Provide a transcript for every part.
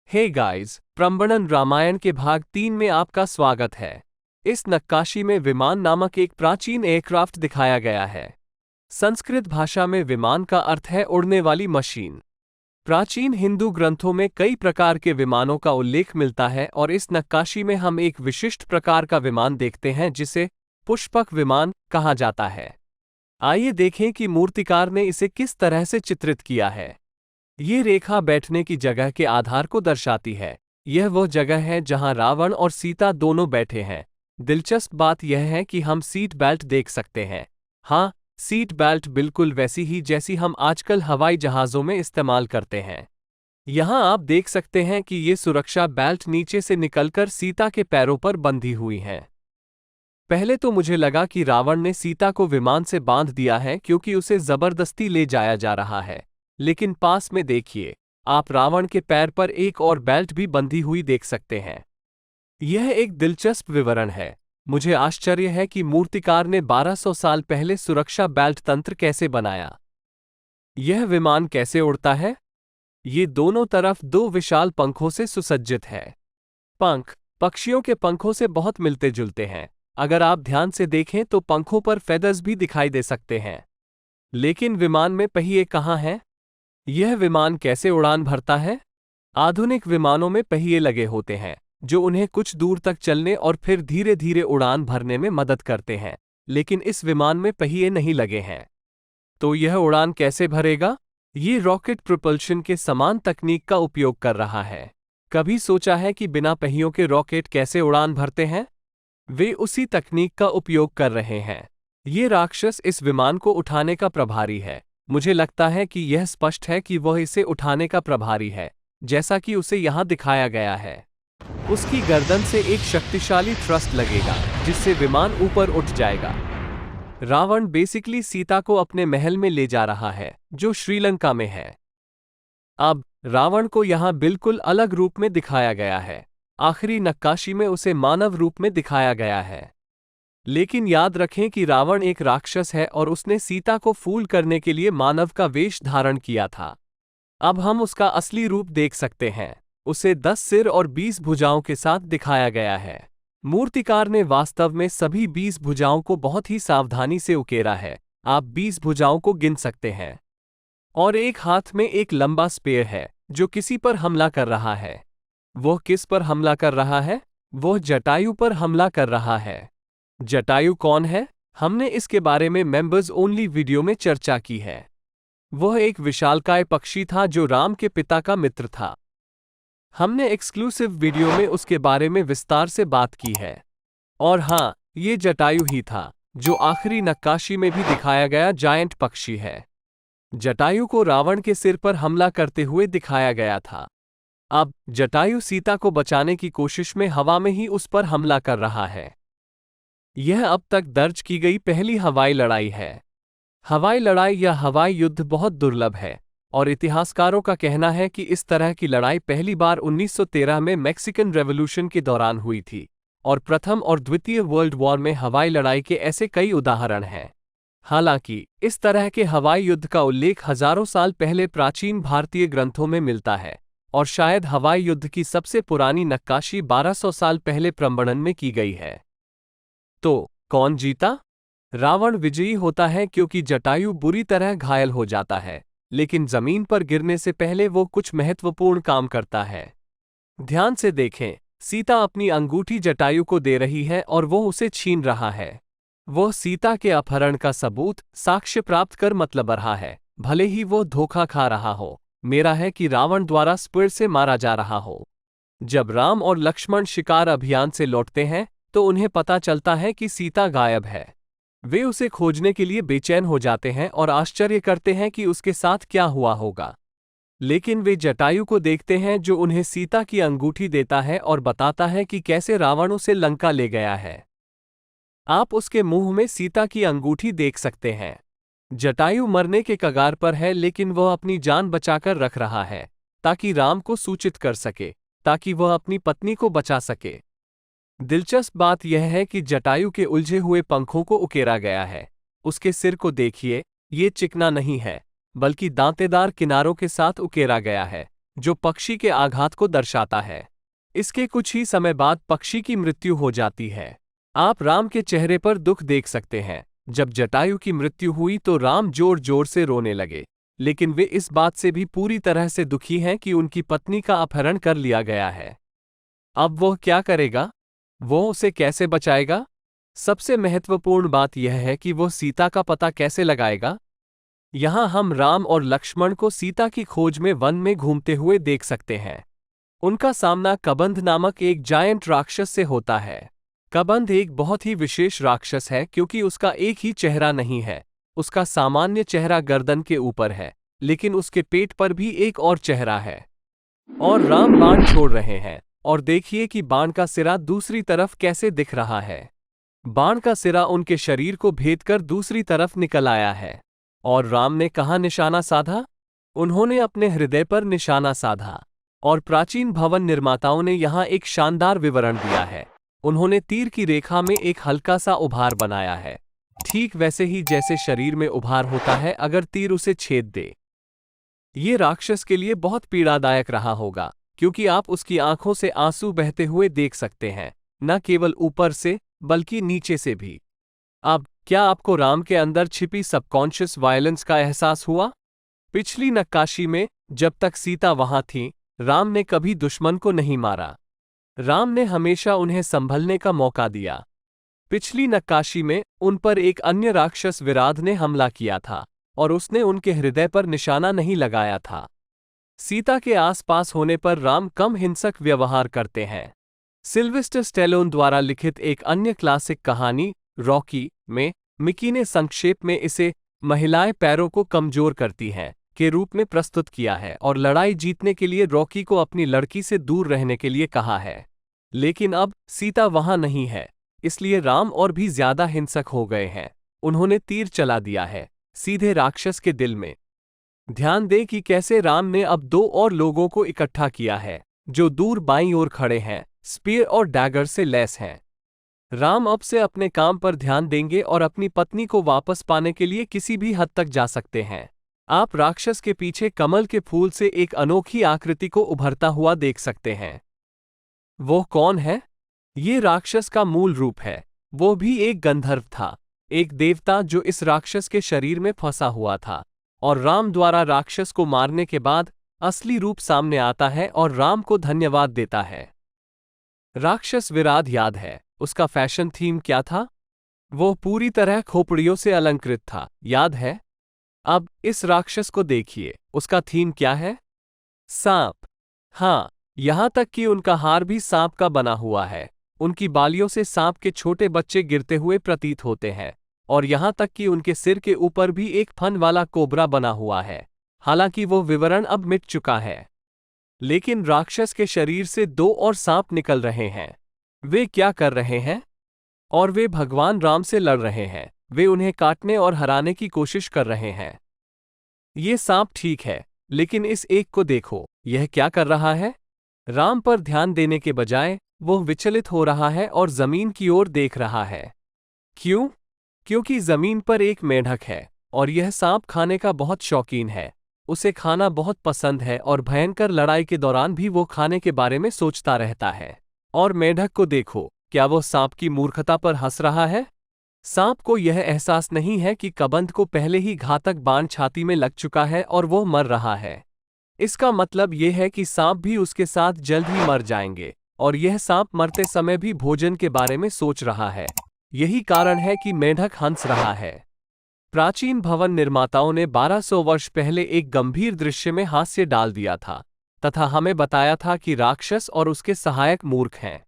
Hey guys, प्रम्बणन Ramayan के भाग 3 में आपका स्वागत है। इस नक्काशी में विमान नामक एक प्राचीन एयरक्राफ्ट दिखाया गया है। संस्कृत भाषा में विमान का अर्थ है उड़ने वाली मशीन। प्राचीन हिंदू ग्रंथों में कई प्रकार के विमानों का उल्लेख मिलता है और इस नक्काशी में हम एक विशिष्ट प्रकार का विमान देखते हैं जिसे पुष्पक विमान कहा जाता है। आइए देखें कि मूर्तिकार ने इसे किस तरह से चित्रित किया है। ये रेखा बैठने की जगह के आधार को दर्शाती है। यह वह जगह है जहां रावण और सीता दोनों बैठे हैं। दिलचस्प बात यह है कि हम सीट बेल्ट देख सकते हैं। हाँ, सीट बेल्ट बिल्कुल वैसी ही जैसी हम आजकल हवाई जहाज़ों में इस्तेमाल करते हैं। यहाँ आप देख सकते हैं कि ये सुरक्षा बेल्ट नीचे से निकलकर सीता के पैरों पर बंधी हुई हैं। पहले तो मुझे लगा कि रावण ने सीता को विमान से बांध दिया है क्योंकि उसे जबरदस्ती ले जाया जा रहा है, लेकिन पास में देखिए, आप रावण के पैर पर एक और बेल्ट भी बंधी हुई देख सकते हैं। यह एक दिलचस्प विवरण है। मुझे आश्चर्य है कि मूर्तिकार ने 1200 साल पहले सुरक्षा बेल्ट तंत्र कैसे बनाया। यह विमान कैसे उड़ता है? ये दोनों तरफ दो विशाल पंखों से सुसज्जित है। पंख पक्षियों के पंखों से बहुत मिलते जुलते हैं। अगर आप ध्यान से देखें तो पंखों पर फेदर्स भी दिखाई दे सकते हैं। लेकिन विमान में पहिए कहाँ हैं? यह विमान कैसे उड़ान भरता है? आधुनिक विमानों में पहिए लगे होते हैं जो उन्हें कुछ दूर तक चलने और फिर धीरे धीरे उड़ान भरने में मदद करते हैं, लेकिन इस विमान में पहिए नहीं लगे हैं। तो यह उड़ान कैसे भरेगा? ये रॉकेट प्रोपल्शन के समान तकनीक का उपयोग कर रहा है। कभी सोचा है कि बिना पहियों के रॉकेट कैसे उड़ान भरते हैं? वे उसी तकनीक का उपयोग कर रहे हैं। ये राक्षस इस विमान को उठाने का प्रभारी है। मुझे लगता है कि यह स्पष्ट है कि वह इसे उठाने का प्रभारी है, जैसा कि उसे यहाँ दिखाया गया है। उसकी गर्दन से एक शक्तिशाली थ्रस्ट लगेगा जिससे विमान ऊपर उठ जाएगा। रावण बेसिकली सीता को अपने महल में ले जा रहा है जो श्रीलंका में है। अब रावण को यहाँ बिल्कुल अलग रूप में दिखाया गया है। आखिरी नक्काशी में उसे मानव रूप में दिखाया गया है। लेकिन याद रखें कि रावण एक राक्षस है और उसने सीता को फूल करने के लिए मानव का वेश धारण किया था। अब हम उसका असली रूप देख सकते हैं। उसे 10 सिर और 20 भुजाओं के साथ दिखाया गया है। मूर्तिकार ने वास्तव में सभी 20 भुजाओं को बहुत ही सावधानी से उकेरा है। आप 20 भुजाओं को गिन सकते हैं। और एक हाथ में एक लंबा स्पेयर है जो किसी पर हमला कर रहा है। वह किस पर हमला कर रहा है? वह जटायु पर हमला कर रहा है। जटायु कौन है? हमने इसके बारे में मेंबर्स ओनली वीडियो में चर्चा की है। वह एक विशालकाय पक्षी था जो राम के पिता का मित्र था। हमने एक्सक्लूसिव वीडियो में उसके बारे में विस्तार से बात की है। और हाँ, ये जटायु ही था जो आखिरी नक्काशी में भी दिखाया गया जायंट पक्षी है। जटायु को रावण के सिर पर हमला करते हुए दिखाया गया था। अब जटायु सीता को बचाने की कोशिश में हवा में ही उस पर हमला कर रहा है। यह अब तक दर्ज की गई पहली हवाई लड़ाई है। हवाई लड़ाई या हवाई युद्ध बहुत दुर्लभ है और इतिहासकारों का कहना है कि इस तरह की लड़ाई पहली बार 1913 में मैक्सिकन रेवोल्यूशन के दौरान हुई थी और प्रथम और द्वितीय वर्ल्ड वॉर में हवाई लड़ाई के ऐसे कई उदाहरण हैं। हालांकि इस तरह के हवाई युद्ध का उल्लेख हजारों साल पहले प्राचीन भारतीय ग्रंथों में मिलता है और शायद हवाई युद्ध की सबसे पुरानी नक्काशी 1200 साल पहले प्रम्बणन में की गई है। तो कौन जीता? रावण विजयी होता है क्योंकि जटायु बुरी तरह घायल हो जाता है, लेकिन जमीन पर गिरने से पहले वो कुछ महत्वपूर्ण काम करता है। ध्यान से देखें, सीता अपनी अंगूठी जटायु को दे रही है और वो उसे छीन रहा है। वह सीता के अपहरण का सबूत साक्ष्य प्राप्त कर मतलब रहा है, भले ही वो धोखा खा रहा हो। मेरा है कि रावण द्वारा स्पीड से मारा जा रहा हो। जब राम और लक्ष्मण शिकार अभियान से लौटते हैं तो उन्हें पता चलता है कि सीता गायब है। वे उसे खोजने के लिए बेचैन हो जाते हैं और आश्चर्य करते हैं कि उसके साथ क्या हुआ होगा। लेकिन वे जटायु को देखते हैं जो उन्हें सीता की अंगूठी देता है और बताता है कि कैसे रावण उसे लंका ले गया है। आप उसके मुंह में सीता की अंगूठी देख सकते हैं। जटायु मरने के कगार पर है, लेकिन वह अपनी जान बचाकर रख रहा है ताकि राम को सूचित कर सके, ताकि वह अपनी पत्नी को बचा सके। दिलचस्प बात यह है कि जटायु के उलझे हुए पंखों को उकेरा गया है। उसके सिर को देखिए, ये चिकना नहीं है बल्कि दांतेदार किनारों के साथ उकेरा गया है, जो पक्षी के आघात को दर्शाता है। इसके कुछ ही समय बाद पक्षी की मृत्यु हो जाती है। आप राम के चेहरे पर दुख देख सकते हैं। जब जटायु की मृत्यु हुई तो राम जोर जोर से रोने लगे, लेकिन वे इस बात से भी पूरी तरह से दुखी हैं कि उनकी पत्नी का अपहरण कर लिया गया है। अब वह क्या करेगा? वो उसे कैसे बचाएगा? सबसे महत्वपूर्ण बात यह है कि वह सीता का पता कैसे लगाएगा। यहां हम राम और लक्ष्मण को सीता की खोज में वन में घूमते हुए देख सकते हैं। उनका सामना कबंध नामक एक जायंट राक्षस से होता है। कबंध एक बहुत ही विशेष राक्षस है क्योंकि उसका एक ही चेहरा नहीं है। उसका सामान्य चेहरा गर्दन के ऊपर है, लेकिन उसके पेट पर भी एक और चेहरा है। और राम बाण छोड़ रहे हैं, और देखिए कि बाण का सिरा दूसरी तरफ कैसे दिख रहा है। बाण का सिरा उनके शरीर को भेद कर दूसरी तरफ निकल आया है। और राम ने कहाँ निशाना साधा? उन्होंने अपने हृदय पर निशाना साधा। और प्राचीन भवन निर्माताओं ने यहाँ एक शानदार विवरण दिया है। उन्होंने तीर की रेखा में एक हल्का सा उभार बनाया है, ठीक वैसे ही जैसे शरीर में उभार होता है अगर तीर उसे छेद दे। ये राक्षस के लिए बहुत पीड़ादायक रहा होगा, क्योंकि आप उसकी आंखों से आंसू बहते हुए देख सकते हैं, न केवल ऊपर से बल्कि नीचे से भी। अब क्या आपको राम के अंदर छिपी सबकॉन्शियस वायलेंस का एहसास हुआ? पिछली नक्काशी में जब तक सीता वहां थी, राम ने कभी दुश्मन को नहीं मारा। राम ने हमेशा उन्हें संभलने का मौका दिया। पिछली नक्काशी में उन पर एक अन्य राक्षस विराध ने हमला किया था, और उसने उनके हृदय पर निशाना नहीं लगाया था। सीता के आसपास होने पर राम कम हिंसक व्यवहार करते हैं। सिल्वेस्टर स्टैलोन द्वारा लिखित एक अन्य क्लासिक कहानी रॉकी में मिकी ने संक्षेप में इसे महिलाएं पैरों को कमजोर करती हैं के रूप में प्रस्तुत किया है, और लड़ाई जीतने के लिए रॉकी को अपनी लड़की से दूर रहने के लिए कहा है। लेकिन अब सीता वहां नहीं है, इसलिए राम और भी ज्यादा हिंसक हो गए हैं। उन्होंने तीर चला दिया है सीधे राक्षस के दिल में। ध्यान दें कि कैसे राम ने अब दो और लोगों को इकट्ठा किया है, जो दूर बाईं ओर खड़े हैं, स्पीयर और डैगर से लैस हैं। राम अब से अपने काम पर ध्यान देंगे और अपनी पत्नी को वापस पाने के लिए किसी भी हद तक जा सकते हैं। आप राक्षस के पीछे कमल के फूल से एक अनोखी आकृति को उभरता हुआ देख सकते हैं। वो कौन है? ये राक्षस का मूल रूप है। वो भी एक गंधर्व था, एक देवता जो इस राक्षस के शरीर में फंसा हुआ था, और राम द्वारा राक्षस को मारने के बाद असली रूप सामने आता है और राम को धन्यवाद देता है। राक्षस विराध याद है, उसका फैशन थीम क्या था? वो पूरी तरह खोपड़ियों से अलंकृत था, याद है? अब इस राक्षस को देखिए, उसका थीम क्या है? सांप। हाँ, यहां तक कि उनका हार भी सांप का बना हुआ है। उनकी बालियों से सांप के छोटे बच्चे गिरते हुए प्रतीत होते हैं, और यहां तक कि उनके सिर के ऊपर भी एक फन वाला कोबरा बना हुआ है। हालांकि वो विवरण अब मिट चुका है। लेकिन राक्षस के शरीर से दो और सांप निकल रहे हैं। वे क्या कर रहे हैं? और वे भगवान राम से लड़ रहे हैं। वे उन्हें काटने और हराने की कोशिश कर रहे हैं। ये सांप ठीक है, लेकिन इस एक को देखो, यह क्या कर रहा है? राम पर ध्यान देने के बजाय वो विचलित हो रहा है और जमीन की ओर देख रहा है। क्यों? क्योंकि जमीन पर एक मेंढक है, और यह सांप खाने का बहुत शौकीन है। उसे खाना बहुत पसंद है, और भयंकर लड़ाई के दौरान भी वो खाने के बारे में सोचता रहता है। और मेंढक को देखो, क्या वो सांप की मूर्खता पर हंस रहा है? सांप को यह एहसास नहीं है कि कबंध को पहले ही घातक बाण छाती में लग चुका है और वो मर रहा है। इसका मतलब यह है कि सांप भी उसके साथ जल्द ही मर जाएंगे, और यह सांप मरते समय भी भोजन के बारे में सोच रहा है। यही कारण है कि मेंढक हंस रहा है। प्राचीन भवन निर्माताओं ने 1200 वर्ष पहले एक गंभीर दृश्य में हास्य डाल दिया था, तथा हमें बताया था कि राक्षस और उसके सहायक मूर्ख हैं।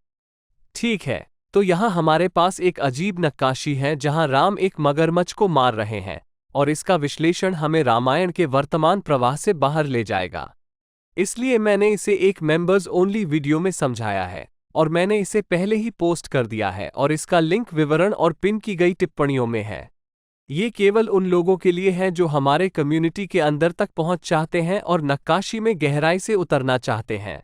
ठीक है, तो यहाँ हमारे पास एक अजीब नक्काशी है जहाँ राम एक मगरमच्छ को मार रहे हैं, और इसका विश्लेषण हमें रामायण के वर्तमान प्रवाह से बाहर ले जाएगा। इसलिए मैंने इसे एक मेंबर्स ओनली वीडियो में समझाया है, और मैंने इसे पहले ही पोस्ट कर दिया है, और इसका लिंक विवरण और पिन की गई टिप्पणियों में है। ये केवल उन लोगों के लिए है जो हमारे कम्युनिटी के अंदर तक पहुंच चाहते हैं और नक्काशी में गहराई से उतरना चाहते हैं।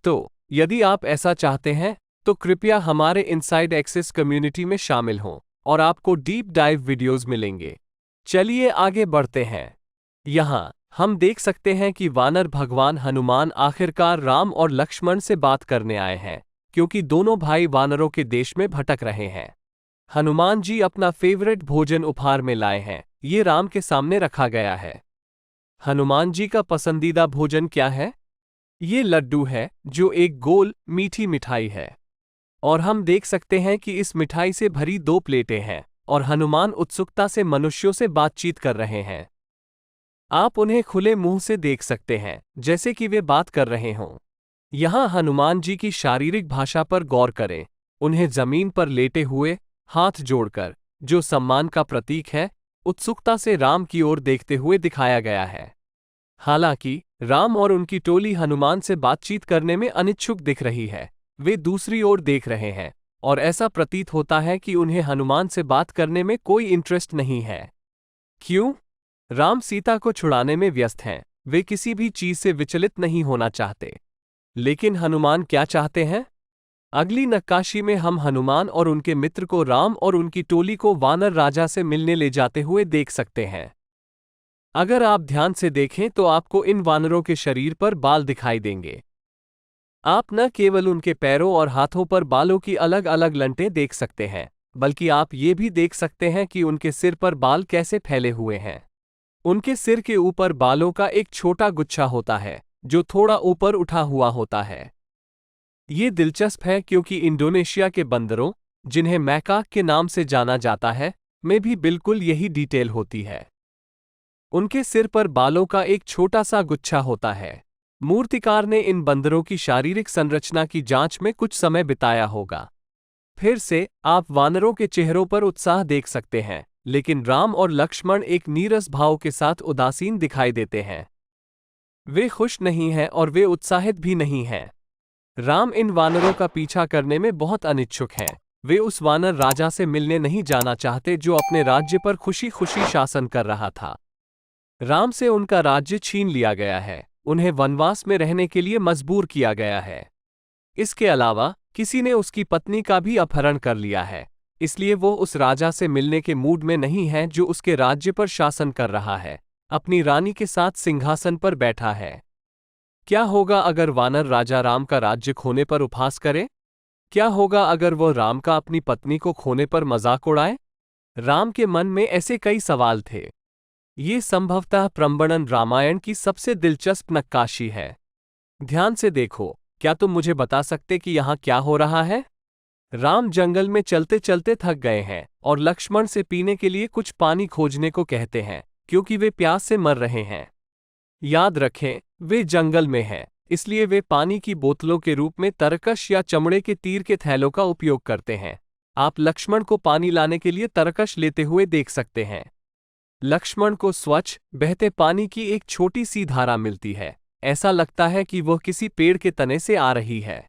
तो यदि आप ऐसा चाहते हैं तो कृपया हमारे इनसाइड एक्सेस कम्युनिटी में शामिल हों, और आपको डीप डाइव वीडियोस मिलेंगे। चलिए आगे बढ़ते हैं। यहाँ हम देख सकते हैं कि वानर भगवान हनुमान आखिरकार राम और लक्ष्मण से बात करने आए हैं, क्योंकि दोनों भाई वानरों के देश में भटक रहे हैं। हनुमान जी अपना फेवरेट भोजन उपहार में लाए हैं। ये राम के सामने रखा गया है। हनुमान जी का पसंदीदा भोजन क्या है? ये लड्डू है, जो एक गोल मीठी मिठाई है। और हम देख सकते हैं कि इस मिठाई से भरी 2 प्लेटें हैं और हनुमान उत्सुकता से मनुष्यों से बातचीत कर रहे हैं। आप उन्हें खुले मुंह से देख सकते हैं, जैसे कि वे बात कर रहे हों। यहाँ हनुमान जी की शारीरिक भाषा पर गौर करें। उन्हें जमीन पर लेटे हुए, हाथ जोड़कर, जो सम्मान का प्रतीक है, उत्सुकता से राम की ओर देखते हुए दिखाया गया है। हालांकि राम और उनकी टोली हनुमान से बातचीत करने में अनिच्छुक दिख रही है। वे दूसरी ओर देख रहे हैं और ऐसा प्रतीत होता है कि उन्हें हनुमान से बात करने में कोई इंटरेस्ट नहीं है। क्यों? राम सीता को छुड़ाने में व्यस्त हैं। वे किसी भी चीज से विचलित नहीं होना चाहते। लेकिन हनुमान क्या चाहते हैं? अगली नक्काशी में हम हनुमान और उनके मित्र को राम और उनकी टोली को वानर राजा से मिलने ले जाते हुए देख सकते हैं। अगर आप ध्यान से देखें तो आपको इन वानरों के शरीर पर बाल दिखाई देंगे। आप न केवल उनके पैरों और हाथों पर बालों की अलग अलग लंटें देख सकते हैं, बल्कि आप ये भी देख सकते हैं कि उनके सिर पर बाल कैसे फैले हुए हैं। उनके सिर के ऊपर बालों का एक छोटा गुच्छा होता है, जो थोड़ा ऊपर उठा हुआ होता है। ये दिलचस्प है क्योंकि इंडोनेशिया के बंदरों, जिन्हें मैकाक के नाम से जाना जाता है, में भी बिल्कुल यही डिटेल होती है। उनके सिर पर बालों का एक छोटा सा गुच्छा होता है। मूर्तिकार ने इन बंदरों की शारीरिक संरचना की जांच में कुछ समय बिताया होगा। फिर से आप वानरों के चेहरों पर उत्साह देख सकते हैं, लेकिन राम और लक्ष्मण एक नीरस भाव के साथ उदासीन दिखाई देते हैं। वे खुश नहीं हैं और वे उत्साहित भी नहीं हैं। राम इन वानरों का पीछा करने में बहुत अनिच्छुक हैं। वे उस वानर राजा से मिलने नहीं जाना चाहते जो अपने राज्य पर खुशी खुशी शासन कर रहा था। राम से उनका राज्य छीन लिया गया है। उन्हें वनवास में रहने के लिए मजबूर किया गया है। इसके अलावा किसी ने उसकी पत्नी का भी अपहरण कर लिया है, इसलिए वो उस राजा से मिलने के मूड में नहीं है जो उसके राज्य पर शासन कर रहा है, अपनी रानी के साथ सिंहासन पर बैठा है। क्या होगा अगर वानर राजा राम का राज्य खोने पर उपहास करे? क्या होगा अगर वो राम का अपनी पत्नी को खोने पर मजाक उड़ाए? राम के मन में ऐसे कई सवाल थे। ये संभवतः प्रम्बणन रामायण की सबसे दिलचस्प नक्काशी है। ध्यान से देखो। क्या तुम मुझे बता सकते कि यहाँ क्या हो रहा है? राम जंगल में चलते चलते थक गए हैं और लक्ष्मण से पीने के लिए कुछ पानी खोजने को कहते हैं, क्योंकि वे प्यास से मर रहे हैं। याद रखें, वे जंगल में हैं, इसलिए वे पानी की बोतलों के रूप में तरकश या चमड़े के तीर के थैलों का उपयोग करते हैं। आप लक्ष्मण को पानी लाने के लिए तरकश लेते हुए देख सकते हैं। लक्ष्मण को स्वच्छ, बहते पानी की एक छोटी सी धारा मिलती है। ऐसा लगता है कि वह किसी पेड़ के तने से आ रही है।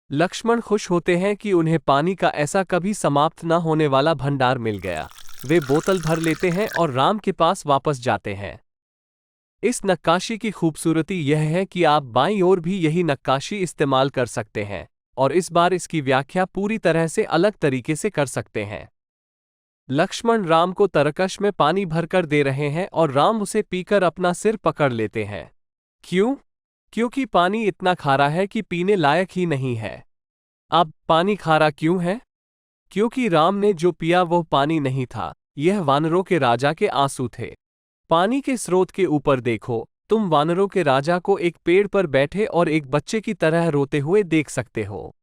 लक्ष्मण खुश होते हैं कि उन्हें पानी का ऐसा कभी समाप्त न होने वाला भंडार मिल गया। वे बोतल भर लेते हैं और राम के पास वापस जाते हैं। इस नक्काशी की खूबसूरती यह है कि आप बाईं ओर भी यही नक्काशी इस्तेमाल कर सकते हैं, और इस बार इसकी व्याख्या पूरी तरह से अलग तरीके से कर सकते हैं। लक्ष्मण राम को तरकश में पानी भरकर दे रहे हैं और राम उसे पीकर अपना सिर पकड़ लेते हैं। क्यों? क्योंकि पानी इतना खारा है कि पीने लायक ही नहीं है। अब पानी खारा क्यों है? क्योंकि राम ने जो पिया वह पानी नहीं था, यह वानरों के राजा के आंसू थे। पानी के स्रोत के ऊपर देखो। तुम वानरों के राजा को एक पेड़ पर बैठे और एक बच्चे की तरह रोते हुए देख सकते हो।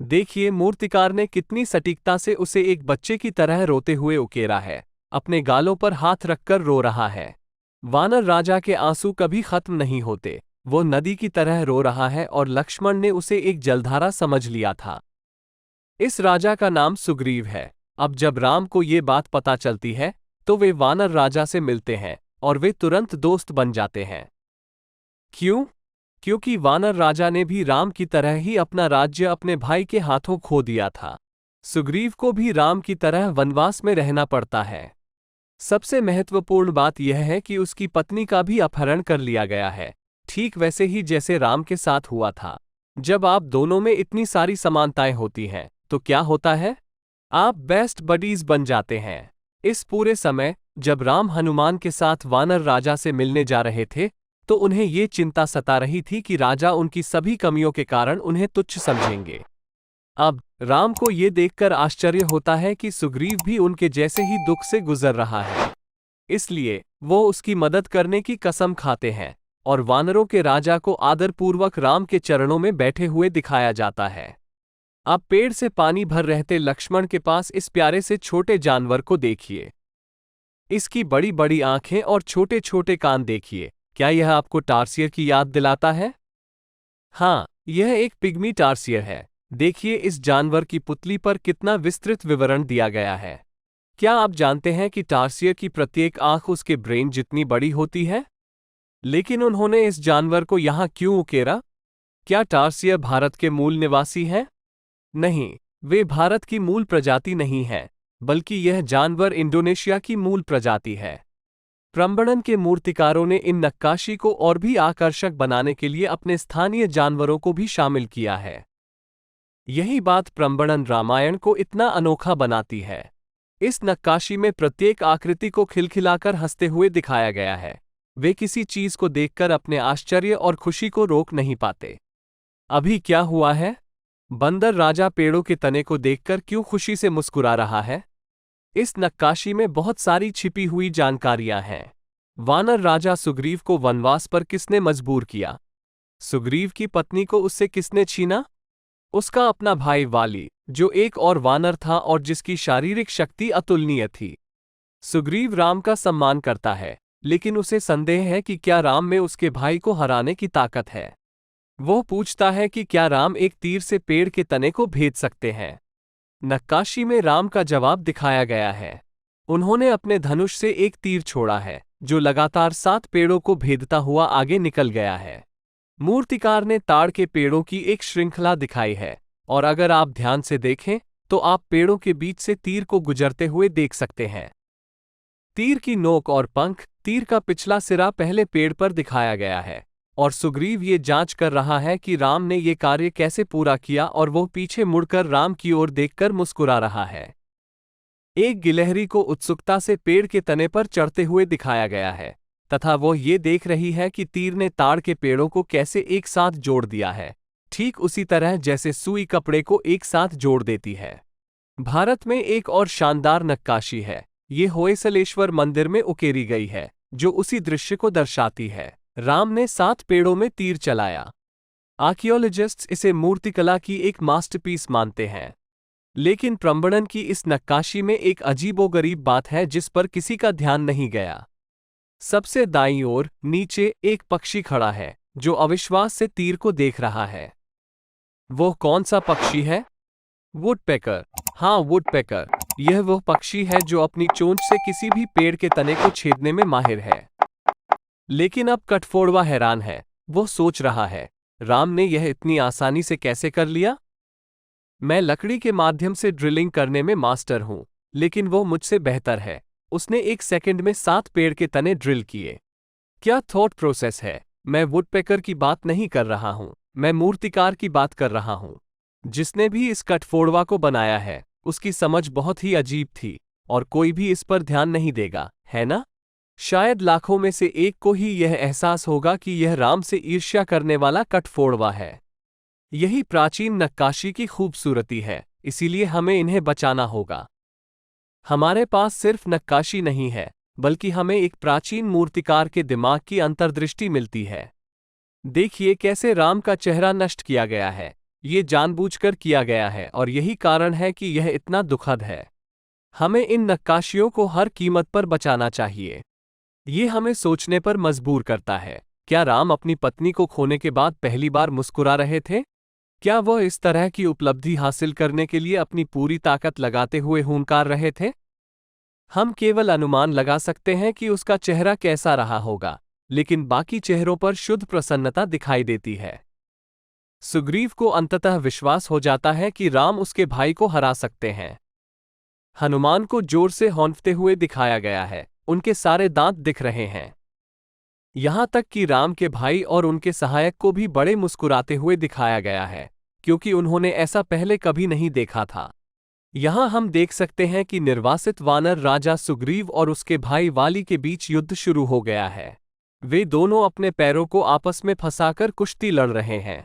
देखिए, मूर्तिकार ने कितनी सटीकता से उसे एक बच्चे की तरह रोते हुए उकेरा है। अपने गालों पर हाथ रखकर रो रहा है। वानर राजा के आंसू कभी खत्म नहीं होते। वो नदी की तरह रो रहा है और लक्ष्मण ने उसे एक जलधारा समझ लिया था। इस राजा का नाम सुग्रीव है। अब जब राम को ये बात पता चलती है, तो वे वानर राजा से मिलते हैं और वे तुरंत दोस्त बन जाते हैं। क्यों? क्योंकि वानर राजा ने भी राम की तरह ही अपना राज्य अपने भाई के हाथों खो दिया था। सुग्रीव को भी राम की तरह वनवास में रहना पड़ता है। सबसे महत्वपूर्ण बात यह है कि उसकी पत्नी का भी अपहरण कर लिया गया है, ठीक वैसे ही जैसे राम के साथ हुआ था। जब आप दोनों में इतनी सारी समानताएं होती हैं, तो क्या होता है? आप बेस्ट बडीज बन जाते हैं। इस पूरे समय जब राम हनुमान के साथ वानर राजा से मिलने जा रहे थे, तो उन्हें ये चिंता सता रही थी कि राजा उनकी सभी कमियों के कारण उन्हें तुच्छ समझेंगे। अब राम को ये देखकर आश्चर्य होता है कि सुग्रीव भी उनके जैसे ही दुख से गुजर रहा है। इसलिए वो उसकी मदद करने की कसम खाते हैं और वानरों के राजा को आदरपूर्वक राम के चरणों में बैठे हुए दिखाया जाता है। अब पेड़ से पानी भर रहते लक्ष्मण के पास इस प्यारे से छोटे जानवर को देखिए। इसकी बड़ी बड़ी आंखें और छोटे छोटे कान देखिए। क्या यह आपको टारसियर की याद दिलाता है? हाँ, यह एक पिग्मी टारसियर है। देखिए इस जानवर की पुतली पर कितना विस्तृत विवरण दिया गया है। क्या आप जानते हैं कि टारसियर की प्रत्येक आंख उसके ब्रेन जितनी बड़ी होती है? लेकिन उन्होंने इस जानवर को यहां क्यों उकेरा? क्या टारसियर भारत के मूल निवासी हैं? नहीं, वे भारत की मूल प्रजाति नहीं है, बल्कि यह जानवर इंडोनेशिया की मूल प्रजाति है। प्रम्बणन के मूर्तिकारों ने इन नक्काशी को और भी आकर्षक बनाने के लिए अपने स्थानीय जानवरों को भी शामिल किया है। यही बात प्रम्बणन रामायण को इतना अनोखा बनाती है। इस नक्काशी में प्रत्येक आकृति को खिलखिलाकर हंसते हुए दिखाया गया है। वे किसी चीज को देखकर अपने आश्चर्य और खुशी को रोक नहीं पाते। अभी क्या हुआ है? बंदर राजा पेड़ों के तने को देखकर क्यों खुशी से मुस्कुरा रहा है? इस नक्काशी में बहुत सारी छिपी हुई जानकारियां हैं। वानर राजा सुग्रीव को वनवास पर किसने मजबूर किया? सुग्रीव की पत्नी को उससे किसने छीना? उसका अपना भाई वाली, जो एक और वानर था और जिसकी शारीरिक शक्ति अतुलनीय थी। सुग्रीव राम का सम्मान करता है, लेकिन उसे संदेह है कि क्या राम में उसके भाई को हराने की ताकत है। वो पूछता है कि क्या राम एक तीर से पेड़ के तने को भेद सकते हैं। नक्काशी में राम का जवाब दिखाया गया है। उन्होंने अपने धनुष से एक तीर छोड़ा है, जो लगातार 7 पेड़ों को भेदता हुआ आगे निकल गया है। मूर्तिकार ने ताड़ के पेड़ों की एक श्रृंखला दिखाई है, और अगर आप ध्यान से देखें तो आप पेड़ों के बीच से तीर को गुजरते हुए देख सकते हैं। तीर की नोक और पंख, तीर का पिछला सिरा पहले पेड़ पर दिखाया गया है, और सुग्रीव ये जांच कर रहा है कि राम ने ये कार्य कैसे पूरा किया, और वो पीछे मुड़कर राम की ओर देखकर मुस्कुरा रहा है। एक गिलहरी को उत्सुकता से पेड़ के तने पर चढ़ते हुए दिखाया गया है, तथा वो ये देख रही है कि तीर ने ताड़ के पेड़ों को कैसे एक साथ जोड़ दिया है, ठीक उसी तरह जैसे सुई कपड़े को एक साथ जोड़ देती है। भारत में एक और शानदार नक्काशी है। ये होयसलेश्वर मंदिर में उकेरी गई है, जो उसी दृश्य को दर्शाती है। राम ने 7 पेड़ों में तीर चलाया। आर्कियोलॉजिस्ट्स इसे मूर्तिकला की एक मास्टरपीस मानते हैं। लेकिन प्रम्बणन की इस नक्काशी में एक अजीबोगरीब बात है जिस पर किसी का ध्यान नहीं गया। सबसे दाईं ओर नीचे एक पक्षी खड़ा है, जो अविश्वास से तीर को देख रहा है। वो कौन सा पक्षी है? वुडपेकर। हाँ, वुडपेकर। यह वो पक्षी है जो अपनी चोंच से किसी भी पेड़ के तने को छेदने में माहिर है। लेकिन अब कठफोड़वा हैरान है। वो सोच रहा है, राम ने यह इतनी आसानी से कैसे कर लिया? मैं लकड़ी के माध्यम से ड्रिलिंग करने में मास्टर हूं, लेकिन वो मुझसे बेहतर है। उसने 1 सेकंड में 7 पेड़ के तने ड्रिल किए। क्या थॉट प्रोसेस है? मैं वुडपेकर की बात नहीं कर रहा हूं, मैं मूर्तिकार की बात कर रहा हूं। जिसने भी इस कठफोड़वा को बनाया है, उसकी समझ बहुत ही अजीब थी, और कोई भी इस पर ध्यान नहीं देगा, है ना? शायद लाखों में से एक को ही यह एहसास होगा कि यह राम से ईर्ष्या करने वाला कठफोड़वा है। यही प्राचीन नक्काशी की खूबसूरती है, इसीलिए हमें इन्हें बचाना होगा। हमारे पास सिर्फ नक्काशी नहीं है, बल्कि हमें एक प्राचीन मूर्तिकार के दिमाग की अंतर्दृष्टि मिलती है। देखिए कैसे राम का चेहरा नष्ट किया गया है। ये जानबूझकर किया गया है, और यही कारण है कि यह इतना दुखद है। हमें इन नक्काशियों को हर कीमत पर बचाना चाहिए। ये हमें सोचने पर मजबूर करता है। क्या राम अपनी पत्नी को खोने के बाद पहली बार मुस्कुरा रहे थे? क्या वह इस तरह की उपलब्धि हासिल करने के लिए अपनी पूरी ताकत लगाते हुए हुंकार रहे थे? हम केवल अनुमान लगा सकते हैं कि उसका चेहरा कैसा रहा होगा, लेकिन बाकी चेहरों पर शुद्ध प्रसन्नता दिखाई देती है। सुग्रीव को अंततः विश्वास हो जाता है कि राम उसके भाई को हरा सकते हैं। हनुमान को जोर से हौंफते हुए दिखाया गया है, उनके सारे दांत दिख रहे हैं। यहां तक कि राम के भाई और उनके सहायक को भी बड़े मुस्कुराते हुए दिखाया गया है, क्योंकि उन्होंने ऐसा पहले कभी नहीं देखा था। यहाँ हम देख सकते हैं कि निर्वासित वानर राजा सुग्रीव और उसके भाई वाली के बीच युद्ध शुरू हो गया है। वे दोनों अपने पैरों को आपस में फंसाकर कुश्ती लड़ रहे हैं।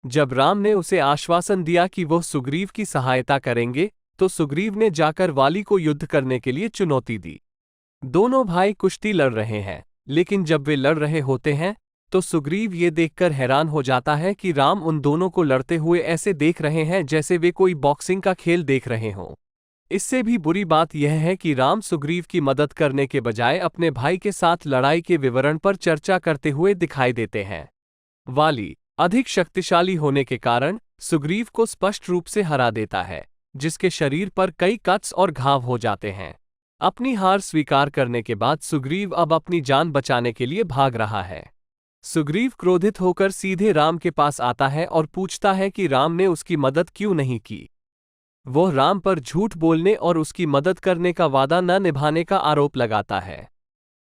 जब राम ने उसे आश्वासन दिया कि वो सुग्रीव की सहायता करेंगे, तो सुग्रीव ने जाकर वाली को युद्ध करने के लिए चुनौती दी। दोनों भाई कुश्ती लड़ रहे हैं, लेकिन जब वे लड़ रहे होते हैं तो सुग्रीव ये देखकर हैरान हो जाता है कि राम उन दोनों को लड़ते हुए ऐसे देख रहे हैं जैसे वे कोई बॉक्सिंग का खेल देख रहे हों। इससे भी बुरी बात यह है कि राम सुग्रीव की मदद करने के बजाय अपने भाई के साथ लड़ाई के विवरण पर चर्चा करते हुए दिखाई देते हैं। वाली अधिक शक्तिशाली होने के कारण सुग्रीव को स्पष्ट रूप से हरा देता है, जिसके शरीर पर कई कट्स और घाव हो जाते हैं। अपनी हार स्वीकार करने के बाद सुग्रीव अब अपनी जान बचाने के लिए भाग रहा है। सुग्रीव क्रोधित होकर सीधे राम के पास आता है और पूछता है कि राम ने उसकी मदद क्यों नहीं की। वह राम पर झूठ बोलने और उसकी मदद करने का वादा न निभाने का आरोप लगाता है।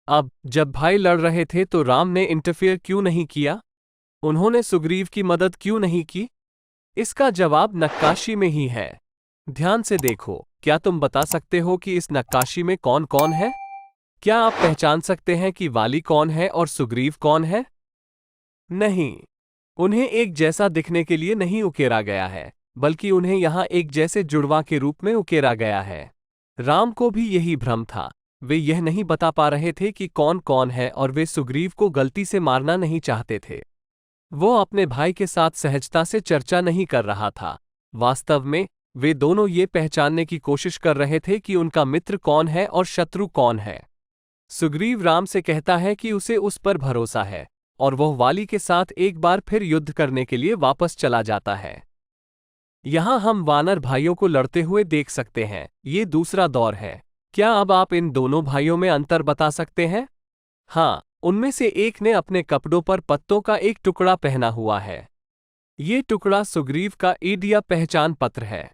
अब जब भाई लड़ रहे थे तो राम ने इंटरफेयर क्यों नहीं किया? उन्होंने सुग्रीव की मदद क्यों नहीं की? इसका जवाब नक्काशी में ही है। ध्यान से देखो, क्या तुम बता सकते हो कि इस नक्काशी में कौन कौन है? क्या आप पहचान सकते हैं कि वाली कौन है और सुग्रीव कौन है? नहीं, उन्हें एक जैसा दिखने के लिए नहीं उकेरा गया है, बल्कि उन्हें यहाँ एक जैसे जुड़वा के रूप में उकेरा गया है। राम को भी यही भ्रम था। वे यह नहीं बता पा रहे थे कि कौन कौन है और वे सुग्रीव को गलती से मारना नहीं चाहते थे। वो अपने भाई के साथ सहजता से चर्चा नहीं कर रहा था। वास्तव में वे दोनों ये पहचानने की कोशिश कर रहे थे कि उनका मित्र कौन है और शत्रु कौन है। सुग्रीव राम से कहता है कि उसे उस पर भरोसा है और वह वाली के साथ एक बार फिर युद्ध करने के लिए वापस चला जाता है। यहां हम वानर भाइयों को लड़ते हुए देख सकते हैं। ये दूसरा दौर है। क्या अब आप इन दोनों भाइयों में अंतर बता सकते हैं? हाँ, उनमें से एक ने अपने कपड़ों पर पत्तों का एक टुकड़ा पहना हुआ है। ये टुकड़ा सुग्रीव का ईद या पहचान पत्र है।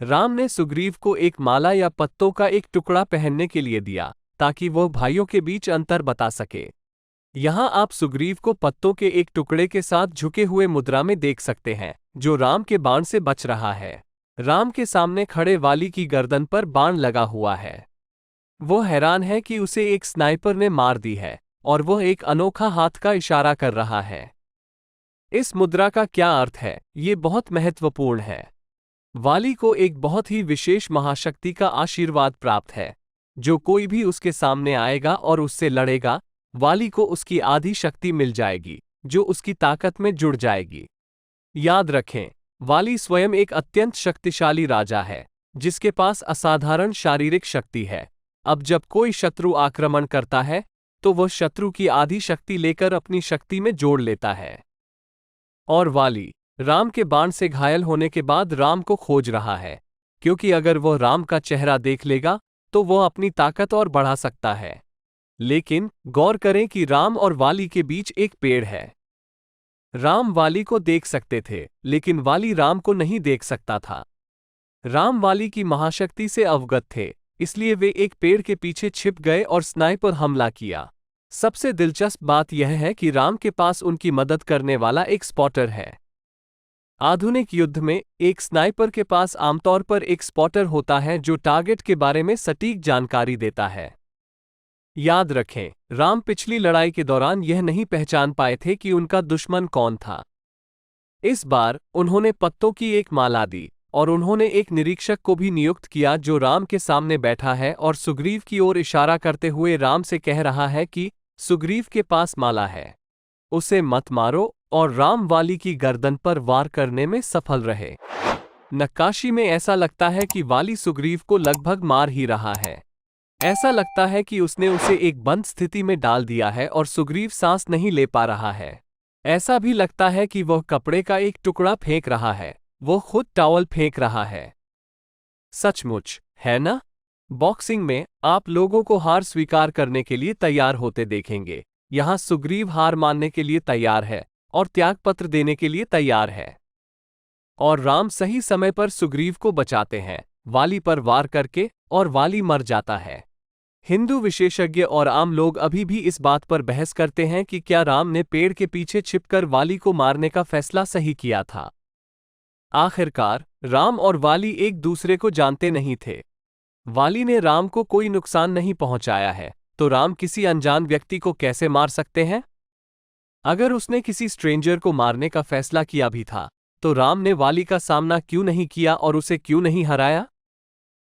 राम ने सुग्रीव को एक माला या पत्तों का एक टुकड़ा पहनने के लिए दिया, ताकि वह भाइयों के बीच अंतर बता सके। यहां आप सुग्रीव को पत्तों के एक टुकड़े के साथ झुके हुए मुद्रा में देख सकते हैं, जो राम के बाण से बच रहा है। राम के सामने खड़े वाली की गर्दन पर बाण लगा हुआ है। वो हैरान है कि उसे एक स्नाइपर ने मार दी है और वह एक अनोखा हाथ का इशारा कर रहा है। इस मुद्रा का क्या अर्थ है? ये बहुत महत्वपूर्ण है। वाली को एक बहुत ही विशेष महाशक्ति का आशीर्वाद प्राप्त है। जो कोई भी उसके सामने आएगा और उससे लड़ेगा, वाली को उसकी आधी शक्ति मिल जाएगी, जो उसकी ताकत में जुड़ जाएगी। याद रखें, वाली स्वयं एक अत्यंत शक्तिशाली राजा है, जिसके पास असाधारण शारीरिक शक्ति है। अब जब कोई शत्रु आक्रमण करता है, तो वह शत्रु की आधी शक्ति लेकर अपनी शक्ति में जोड़ लेता है। और वाली राम के बाण से घायल होने के बाद राम को खोज रहा है, क्योंकि अगर वह राम का चेहरा देख लेगा तो वह अपनी ताकत और बढ़ा सकता है। लेकिन गौर करें कि राम और वाली के बीच एक पेड़ है। राम वाली को देख सकते थे, लेकिन वाली राम को नहीं देख सकता था। राम वाली की महाशक्ति से अवगत थे, इसलिए वे एक पेड़ के पीछे छिप गए और स्नाइपर हमला किया। सबसे दिलचस्प बात यह है कि राम के पास उनकी मदद करने वाला एक स्पॉटर है। आधुनिक युद्ध में एक स्नाइपर के पास आमतौर पर एक स्पॉटर होता है जो टारगेट के बारे में सटीक जानकारी देता है। याद रखें, राम पिछली लड़ाई के दौरान यह नहीं पहचान पाए थे कि उनका दुश्मन कौन था। इस बार उन्होंने पत्तों की एक माला दी और उन्होंने एक निरीक्षक को भी नियुक्त किया जो राम के सामने बैठा है और सुग्रीव की ओर इशारा करते हुए राम से कह रहा है कि सुग्रीव के पास माला है, उसे मत मारो, और राम वाली की गर्दन पर वार करने में सफल रहे। नक्काशी में ऐसा लगता है कि वाली सुग्रीव को लगभग मार ही रहा है। ऐसा लगता है कि उसने उसे एक बंद स्थिति में डाल दिया है और सुग्रीव सांस नहीं ले पा रहा है। ऐसा भी लगता है कि वह कपड़े का एक टुकड़ा फेंक रहा है, वो खुद टॉवल फेंक रहा है। सचमुच, है ना? बॉक्सिंग में आप लोगों को हार स्वीकार करने के लिए तैयार होते देखेंगे। यहां सुग्रीव हार मानने के लिए तैयार है और त्यागपत्र देने के लिए तैयार है। और राम सही समय पर सुग्रीव को बचाते हैं, वाली पर वार करके, और वाली मर जाता है। हिंदू विशेषज्ञ और आम लोग अभी भी इस बात पर बहस करते हैं कि क्या राम ने पेड़ के पीछे छिपकर वाली को मारने का फैसला सही किया था। आखिरकार राम और वाली एक दूसरे को जानते नहीं थे। वाली ने राम को कोई नुकसान नहीं पहुंचाया है, तो राम किसी अनजान व्यक्ति को कैसे मार सकते हैं? अगर उसने किसी स्ट्रेंजर को मारने का फैसला किया भी था, तो राम ने वाली का सामना क्यों नहीं किया और उसे क्यों नहीं हराया?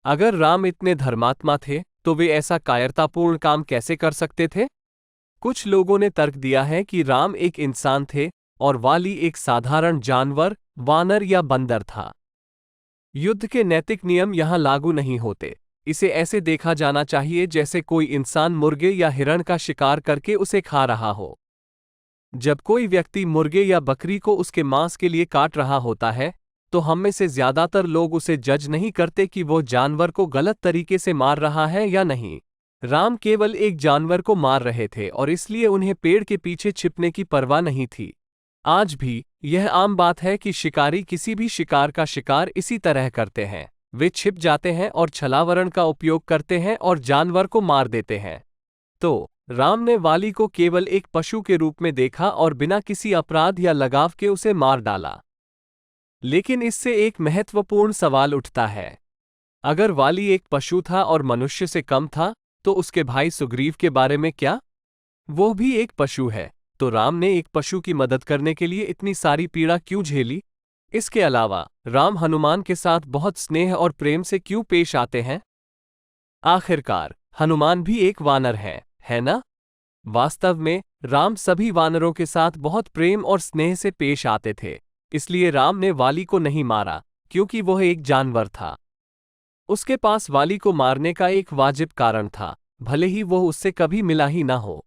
अगर राम इतने धर्मात्मा थे, तो वे ऐसा कायरतापूर्ण काम कैसे कर सकते थे? कुछ लोगों ने तर्क दिया है कि राम एक इंसान थे और वाली एक साधारण जानवर, वानर या बंदर था। युद्ध के नैतिक नियम यहां लागू नहीं होते। इसे ऐसे देखा जाना चाहिए जैसे कोई इंसान मुर्गे या हिरण का शिकार करके उसे खा रहा हो। जब कोई व्यक्ति मुर्गे या बकरी को उसके मांस के लिए काट रहा होता है, तो हम में से ज्यादातर लोग उसे जज नहीं करते कि वो जानवर को गलत तरीके से मार रहा है या नहीं। राम केवल एक जानवर को मार रहे थे और इसलिए उन्हें पेड़ के पीछे छिपने की परवाह नहीं थी। आज भी यह आम बात है कि शिकारी किसी भी शिकार का शिकार इसी तरह करते हैं। वे छिप जाते हैं और छलावरण का उपयोग करते हैं और जानवर को मार देते हैं। तो राम ने वाली को केवल एक पशु के रूप में देखा और बिना किसी अपराध या लगाव के उसे मार डाला। लेकिन इससे एक महत्वपूर्ण सवाल उठता है। अगर वाली एक पशु था और मनुष्य से कम था, तो उसके भाई सुग्रीव के बारे में क्या? वो भी एक पशु है, तो राम ने एक पशु की मदद करने के लिए इतनी सारी पीड़ा क्यों झेली? इसके अलावा राम हनुमान के साथ बहुत स्नेह और प्रेम से क्यों पेश आते हैं? आखिरकार हनुमान भी एक वानर है ना? वास्तव में राम सभी वानरों के साथ बहुत प्रेम और स्नेह से पेश आते थे। इसलिए राम ने वाली को नहीं मारा, क्योंकि वह एक जानवर था। उसके पास वाली को मारने का एक वाजिब कारण था, भले ही वह उससे कभी मिला ही ना हो।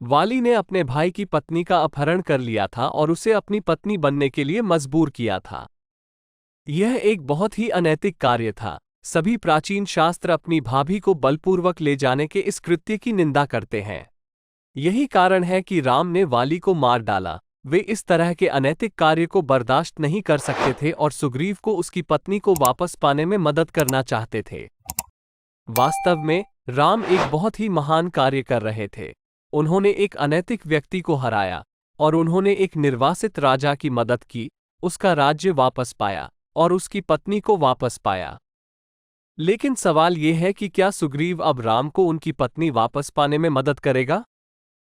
वाली ने अपने भाई की पत्नी का अपहरण कर लिया था और उसे अपनी पत्नी बनने के लिए मजबूर किया था। यह एक बहुत ही अनैतिक कार्य था। सभी प्राचीन शास्त्र अपनी भाभी को बलपूर्वक ले जाने के इस कृत्य की निंदा करते हैं। यही कारण है कि राम ने वाली को मार डाला। वे इस तरह के अनैतिक कार्य को बर्दाश्त नहीं कर सकते थे और सुग्रीव को उसकी पत्नी को वापस पाने में मदद करना चाहते थे। वास्तव में राम एक बहुत ही महान कार्य कर रहे थे। उन्होंने एक अनैतिक व्यक्ति को हराया और उन्होंने एक निर्वासित राजा की मदद की, उसका राज्य वापस पाया और उसकी पत्नी को वापस पाया। लेकिन सवाल यह है कि क्या सुग्रीव अब राम को उनकी पत्नी वापस पाने में मदद करेगा?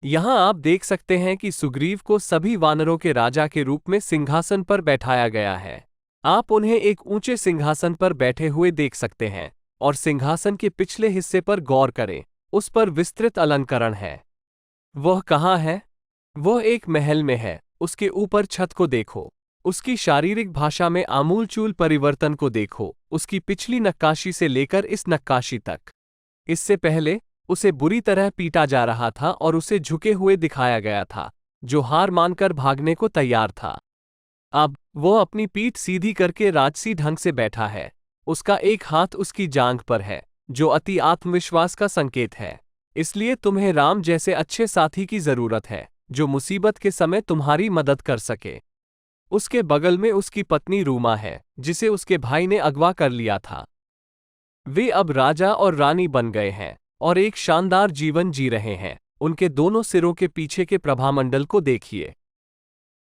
यहां आप देख सकते हैं कि सुग्रीव को सभी वानरों के राजा के रूप में सिंहासन पर बैठाया गया है। आप उन्हें एक ऊंचे सिंहासन पर बैठे हुए देख सकते हैं और सिंहासन के पिछले हिस्से पर गौर करें, उस पर विस्तृत अलंकरण है। वह कहाँ है? वह एक महल में है। उसके ऊपर छत को देखो, उसकी शारीरिक भाषा में आमूलचूल परिवर्तन को देखो, उसकी पिछली नक्काशी से लेकर इस नक्काशी तक। इससे पहले उसे बुरी तरह पीटा जा रहा था और उसे झुके हुए दिखाया गया था, जो हार मानकर भागने को तैयार था। अब वो अपनी पीठ सीधी करके राजसी ढंग से बैठा है। उसका एक हाथ उसकी जांघ पर है, जो अति आत्मविश्वास का संकेत है। इसलिए तुम्हें राम जैसे अच्छे साथी की जरूरत है, जो मुसीबत के समय तुम्हारी मदद कर सके। उसके बगल में उसकी पत्नी रूमा है, जिसे उसके भाई ने अगवा कर लिया था। वे अब राजा और रानी बन गए हैं और एक शानदार जीवन जी रहे हैं। उनके दोनों सिरों के पीछे के प्रभामंडल को देखिए।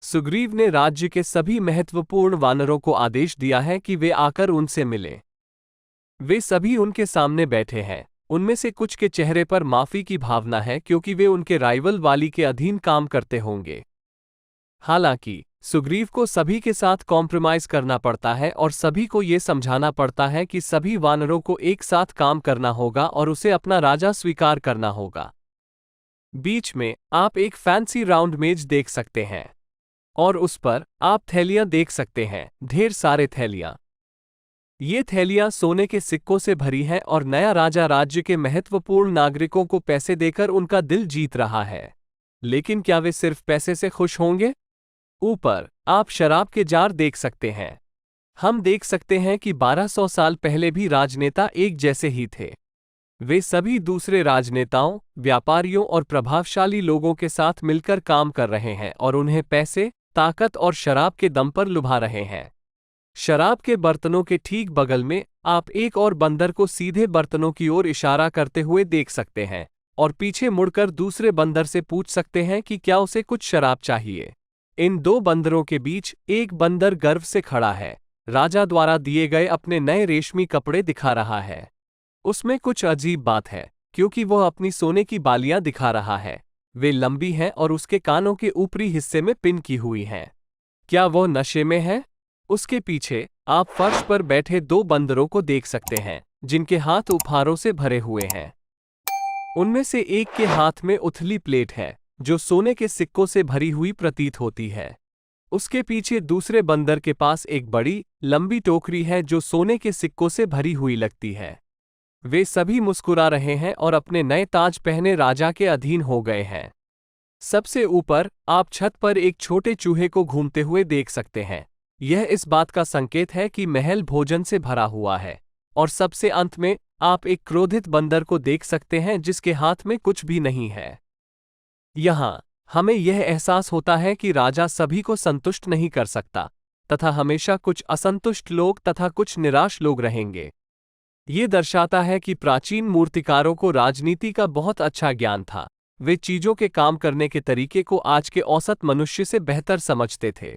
सुग्रीव ने राज्य के सभी महत्वपूर्ण वानरों को आदेश दिया है कि वे आकर उनसे मिलें। वे सभी उनके सामने बैठे हैं। उनमें से कुछ के चेहरे पर माफी की भावना है, क्योंकि वे उनके राइवल वाली के अधीन काम करते होंगे। हालांकि सुग्रीव को सभी के साथ कॉम्प्रोमाइज करना पड़ता है और सभी को ये समझाना पड़ता है कि सभी वानरों को एक साथ काम करना होगा और उसे अपना राजा स्वीकार करना होगा। बीच में आप एक फैंसी राउंड मेज देख सकते हैं और उस पर आप थैलियां देख सकते हैं, ढेर सारे थैलियां। ये थैलियां सोने के सिक्कों से भरी हैं और नया राजा राज्य के महत्वपूर्ण नागरिकों को पैसे देकर उनका दिल जीत रहा है। लेकिन क्या वे सिर्फ पैसे से खुश होंगे? ऊपर आप शराब के जार देख सकते हैं। हम देख सकते हैं कि 1200 साल पहले भी राजनेता एक जैसे ही थे। वे सभी दूसरे राजनेताओं, व्यापारियों और प्रभावशाली लोगों के साथ मिलकर काम कर रहे हैं और उन्हें पैसे, ताकत और शराब के दम पर लुभा रहे हैं। शराब के बर्तनों के ठीक बगल में आप एक और बंदर को सीधे बर्तनों की ओर इशारा करते हुए देख सकते हैं और पीछे मुड़कर दूसरे बंदर से पूछ सकते हैं कि क्या उसे कुछ शराब चाहिए। इन दो बंदरों के बीच एक बंदर गर्व से खड़ा है राजा द्वारा दिए गए अपने नए रेशमी कपड़े दिखा रहा है। उसमें कुछ अजीब बात है, क्योंकि वह अपनी सोने की बालियां दिखा रहा है। वे लंबी हैं और उसके कानों के ऊपरी हिस्से में पिन की हुई हैं। क्या वह नशे में है? उसके पीछे आप फर्श पर बैठे दो बंदरों को देख सकते हैं, जिनके हाथ उपहारों से भरे हुए हैं। उनमें से एक के हाथ में उथली प्लेट है, जो सोने के सिक्कों से भरी हुई प्रतीत होती है। उसके पीछे दूसरे बंदर के पास एक बड़ी, लंबी टोकरी है जो सोने के सिक्कों से भरी हुई लगती है। वे सभी मुस्कुरा रहे हैं और अपने नए ताज पहने राजा के अधीन हो गए हैं। सबसे ऊपर आप छत पर एक छोटे चूहे को घूमते हुए देख सकते हैं। यह इस बात का संकेत है कि महल भोजन से भरा हुआ है। और सबसे अंत में आप एक क्रोधित बंदर को देख सकते हैं जिसके हाथ में कुछ भी नहीं है। यहाँ हमें यह एहसास होता है कि राजा सभी को संतुष्ट नहीं कर सकता, तथा हमेशा कुछ असंतुष्ट लोग तथा कुछ निराश लोग रहेंगे। ये दर्शाता है कि प्राचीन मूर्तिकारों को राजनीति का बहुत अच्छा ज्ञान था। वे चीजों के काम करने के तरीके को आज के औसत मनुष्य से बेहतर समझते थे।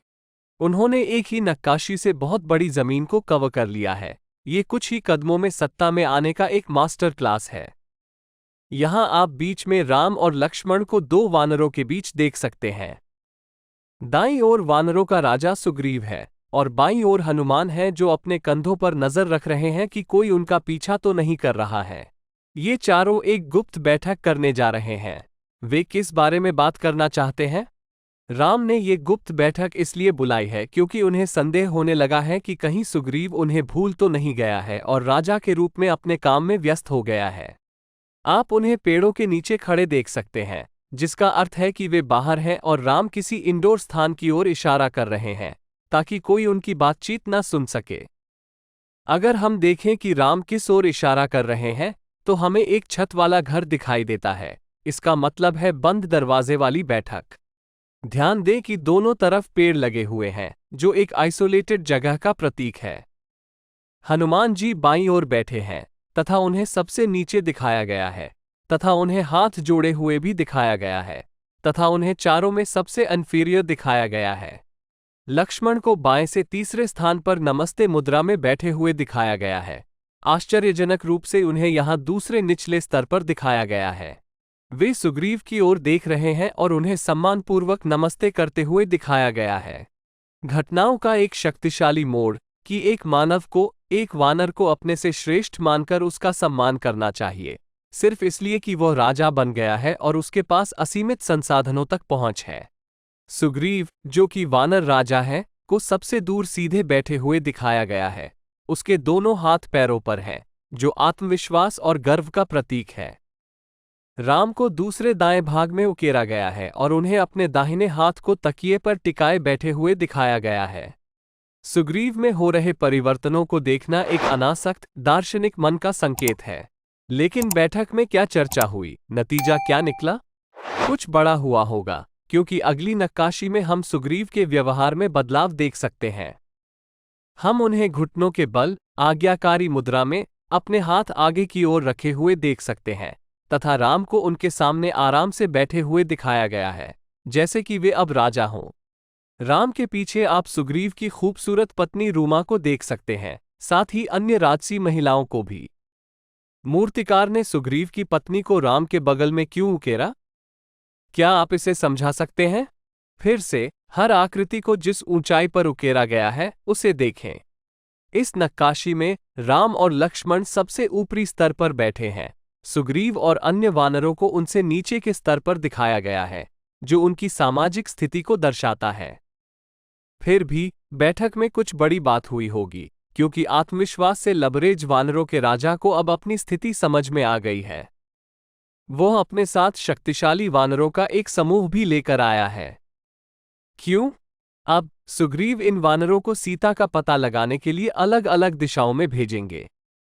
उन्होंने एक ही नक्काशी से बहुत बड़ी जमीन को कवर कर लिया है। ये कुछ ही कदमों में सत्ता में आने का एक मास्टर क्लास है। यहाँ आप बीच में राम और लक्ष्मण को दो वानरों के बीच देख सकते हैं। दाईं ओर वानरों का राजा सुग्रीव है और बाईं ओर हनुमान है, जो अपने कंधों पर नजर रख रहे हैं कि कोई उनका पीछा तो नहीं कर रहा है। ये चारों एक गुप्त बैठक करने जा रहे हैं। वे किस बारे में बात करना चाहते हैं? राम ने ये गुप्त बैठक इसलिए बुलाई है क्योंकि उन्हें संदेह होने लगा है कि कहीं सुग्रीव उन्हें भूल तो नहीं गया है और राजा के रूप में अपने काम में व्यस्त हो गया है। आप उन्हें पेड़ों के नीचे खड़े देख सकते हैं, जिसका अर्थ है कि वे बाहर हैं और राम किसी इंडोर स्थान की ओर इशारा कर रहे हैं, ताकि कोई उनकी बातचीत न सुन सके। अगर हम देखें कि राम किस ओर इशारा कर रहे हैं, तो हमें एक छत वाला घर दिखाई देता है। इसका मतलब है बंद दरवाजे वाली बैठक। ध्यान दें कि दोनों तरफ पेड़ लगे हुए हैं, जो एक आइसोलेटेड जगह का प्रतीक है। हनुमान जी बाईं ओर बैठे हैं तथा उन्हें सबसे नीचे दिखाया गया है, तथा उन्हें हाथ जोड़े हुए भी दिखाया गया है, तथा उन्हें चारों में सबसे इन्फीरियर दिखाया गया है। लक्ष्मण को बाएं से तीसरे स्थान पर नमस्ते मुद्रा में बैठे हुए दिखाया गया है। आश्चर्यजनक रूप से उन्हें यहां दूसरे निचले स्तर पर दिखाया गया है। वे सुग्रीव की ओर देख रहे हैं और उन्हें सम्मानपूर्वक नमस्ते करते हुए दिखाया गया है। घटनाओं का एक शक्तिशाली मोड़ कि एक मानव को एक वानर को अपने से श्रेष्ठ मानकर उसका सम्मान करना चाहिए, सिर्फ इसलिए कि वह राजा बन गया है और उसके पास असीमित संसाधनों तक पहुंच है। सुग्रीव, जो कि वानर राजा है, को सबसे दूर सीधे बैठे हुए दिखाया गया है। उसके दोनों हाथ पैरों पर हैं, जो आत्मविश्वास और गर्व का प्रतीक है। राम को दूसरे दाएं भाग में उकेरा गया है और उन्हें अपने दाहिने हाथ को तकिए पर टिकाए बैठे हुए दिखाया गया है। सुग्रीव में हो रहे परिवर्तनों को देखना एक अनासक्त, दार्शनिक मन का संकेत है। लेकिन बैठक में क्या चर्चा हुई, नतीजा क्या निकला? कुछ बड़ा हुआ होगा, क्योंकि अगली नक्काशी में हम सुग्रीव के व्यवहार में बदलाव देख सकते हैं। हम उन्हें घुटनों के बल, आज्ञाकारी मुद्रा में, अपने हाथ आगे की ओर रखे हुए देख सकते हैं, तथा राम को उनके सामने आराम से बैठे हुए दिखाया गया है, जैसे कि वे अब राजा हों। राम के पीछे आप सुग्रीव की खूबसूरत पत्नी रूमा को देख सकते हैं, साथ ही अन्य राजसी महिलाओं को भी। मूर्तिकार ने सुग्रीव की पत्नी को राम के बगल में क्यों उकेरा? क्या आप इसे समझा सकते हैं? फिर से, हर आकृति को जिस ऊंचाई पर उकेरा गया है, उसे देखें। इस नक्काशी में राम और लक्ष्मण सबसे ऊपरी स्तर पर बैठे हैं। सुग्रीव और अन्य वानरों को उनसे नीचे के स्तर पर दिखाया गया है, जो उनकी सामाजिक स्थिति को दर्शाता है। फिर भी बैठक में कुछ बड़ी बात हुई होगी, क्योंकि आत्मविश्वास से लबरेज वानरों के राजा को अब अपनी स्थिति समझ में आ गई है। वह अपने साथ शक्तिशाली वानरों का एक समूह भी लेकर आया है। क्यों? अब सुग्रीव इन वानरों को सीता का पता लगाने के लिए अलग अलग दिशाओं में भेजेंगे।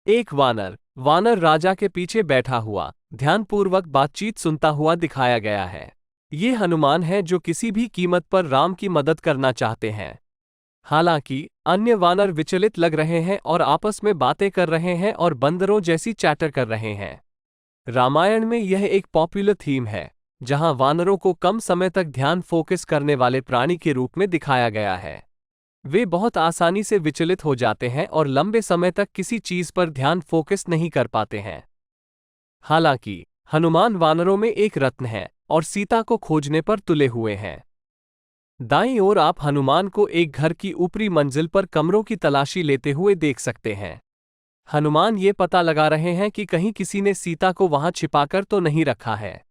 एक वानर राजा के पीछे बैठा हुआ, ध्यानपूर्वक बातचीत सुनता हुआ दिखाया गया है। ये हनुमान है, जो किसी भी कीमत पर राम की मदद करना चाहते हैं। हालांकि अन्य वानर विचलित लग रहे हैं और आपस में बातें कर रहे हैं और बंदरों जैसी चैटर कर रहे हैं। रामायण में यह एक पॉपुलर थीम है, जहां वानरों को कम समय तक ध्यान फोकस करने वाले प्राणी के रूप में दिखाया गया है। वे बहुत आसानी से विचलित हो जाते हैं और लंबे समय तक किसी चीज पर ध्यान फोकस नहीं कर पाते हैं। हालांकि हनुमान वानरों में एक रत्न है और सीता को खोजने पर तुले हुए हैं। दाईं ओर आप हनुमान को एक घर की ऊपरी मंजिल पर कमरों की तलाशी लेते हुए देख सकते हैं। हनुमान ये पता लगा रहे हैं कि कहीं किसी ने सीता को वहां छिपाकर तो नहीं रखा है।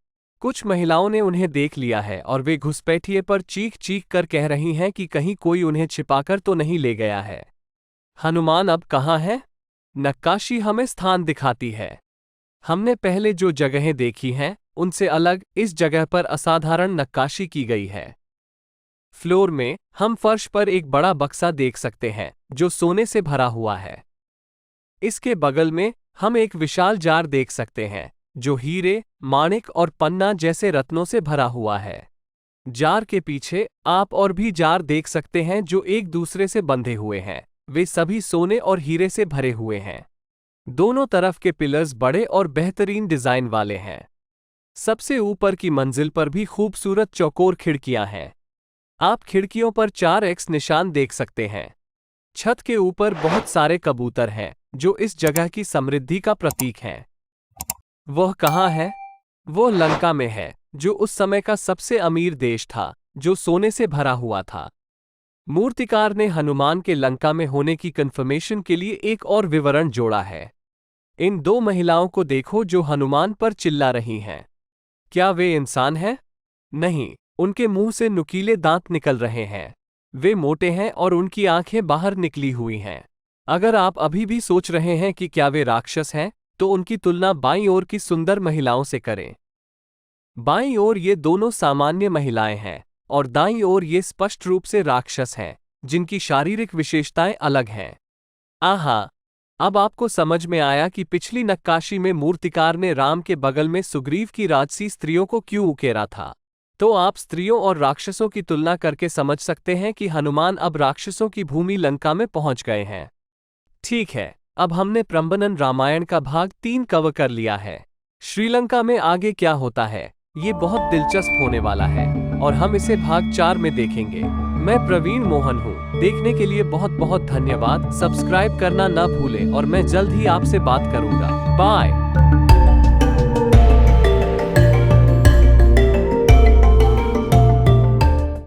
कुछ महिलाओं ने उन्हें देख लिया है और वे घुसपैठिए पर चीख चीख कर कह रही हैं कि कहीं कोई उन्हें छिपाकर तो नहीं ले गया है। हनुमान अब कहाँ हैं? नक्काशी हमें स्थान दिखाती है। हमने पहले जो जगहें देखी हैं, उनसे अलग इस जगह पर असाधारण नक्काशी की गई है। फ्लोर में हम फर्श पर एक बड़ा बक्सा देख सकते हैं जो सोने से भरा हुआ है। इसके बगल में हम एक विशाल जार देख सकते हैं जो हीरे, माणिक और पन्ना जैसे रत्नों से भरा हुआ है। जार के पीछे आप और भी जार देख सकते हैं जो एक दूसरे से बंधे हुए हैं। वे सभी सोने और हीरे से भरे हुए हैं। दोनों तरफ के पिलर्स बड़े और बेहतरीन डिजाइन वाले हैं। सबसे ऊपर की मंजिल पर भी खूबसूरत चौकोर खिड़कियां हैं। आप खिड़कियों पर 4x निशान देख सकते हैं। छत के ऊपर बहुत सारे कबूतर हैं जो इस जगह की समृद्धि का प्रतीक हैं। वह कहाँ है? वह लंका में है, जो उस समय का सबसे अमीर देश था, जो सोने से भरा हुआ था। मूर्तिकार ने हनुमान के लंका में होने की कंफर्मेशन के लिए एक और विवरण जोड़ा है। इन दो महिलाओं को देखो जो हनुमान पर चिल्ला रही हैं। क्या वे इंसान हैं? नहीं, उनके मुंह से नुकीले दांत निकल रहे हैं। वे मोटे हैं और उनकी आंखें बाहर निकली हुई हैं। अगर आप अभी भी सोच रहे हैं कि क्या वे राक्षस हैं, तो उनकी तुलना बाईं ओर की सुंदर महिलाओं से करें। बाईं ओर ये दोनों सामान्य महिलाएं हैं और दाईं ओर ये स्पष्ट रूप से राक्षस हैं, जिनकी शारीरिक विशेषताएं अलग हैं। आहा! अब आपको समझ में आया कि पिछली नक्काशी में मूर्तिकार ने राम के बगल में सुग्रीव की राजसी स्त्रियों को क्यों उकेरा था। तो आप स्त्रियों और राक्षसों की तुलना करके समझ सकते हैं कि हनुमान अब राक्षसों की भूमि लंका में पहुंच गए हैं। ठीक है, अब हमने प्रम्बनन रामायण का भाग 3 कवर कर लिया है। श्रीलंका में आगे क्या होता है, ये बहुत दिलचस्प होने वाला है और हम इसे भाग 4 में देखेंगे। मैं प्रवीण मोहन हूँ। देखने के लिए बहुत बहुत धन्यवाद। सब्सक्राइब करना न भूलें और मैं जल्द ही आपसे बात करूंगा। बाय।